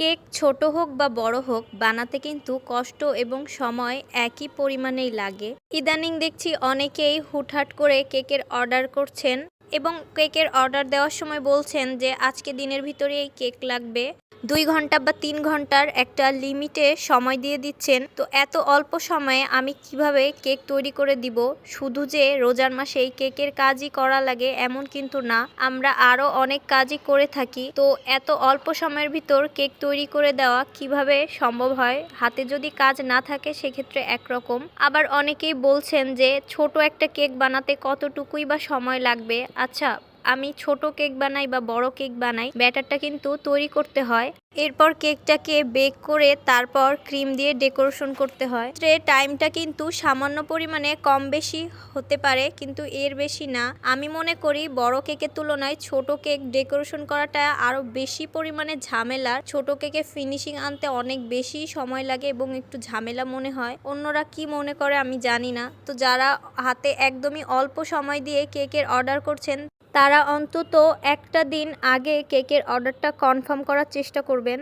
Cake ছোট হোক বা বড় হোক বানাতে কিন্তু কষ্ট এবং সময় একই পরিমাণেই লাগে। ইদানিং দেখছি অনেকেই হুটহাট করে কেকের অর্ডার করছেন এবং কেকের অর্ডার দেওয়ার সময় বলছেন যে আজকে দিনের ভিতরে এই কেক লাগবে। 2 ঘন্টা বা 3 ঘন্টার একটা লিমিটে সময় দিয়ে দিচ্ছেন। তো এত অল্প সময়ে আমি কিভাবে কেক তৈরি করে দিব? শুধু যে রোজার মাসে এই কেকের কাজই করা লাগে এমন কিন্তু না, আমরা আরও অনেক কাজই করে থাকি। তো এত অল্প সময়ের ভিতর কেক তৈরি করে দেওয়া কিভাবে সম্ভব হয়? হাতে যদি কাজ না থাকে সেক্ষেত্রে একরকম, আবার অনেকেই বলছেন যে ছোট একটা কেক বানাতে কতটুকুই বা সময় লাগবে। আচ্ছা, আমি ছোট কেক বানাই বা বড় কেক বানাই, ব্যাটারটা কিন্তু তৈরি করতে হয়। এরপর কেকটাকে বেক করে তারপর ক্রিম দিয়ে ডেকোরেশন করতে হয়। টাইমটা কিন্তু সামান্য পরিমাণে কম বেশি হতে পারে, কিন্তু এর বেশি না। আমি মনে করি বড় কেকের তুলনায় ছোট কেক ডেকোরেশন করাটা আরো বেশি পরিমাণে ঝামেলার। ছোট কেকে ফিনিশিং আনতে অনেক বেশি সময় লাগে এবং একটু ঝামেলা মনে হয়। অন্যরা কি মনে করে আমি জানি না। তো যারা হাতে একদমই অল্প সময় দিয়ে কেকের অর্ডার করছেন তারা অন্তত একটা দিন আগে কেকের অর্ডারটা কনফার্ম করার চেষ্টা করবেন।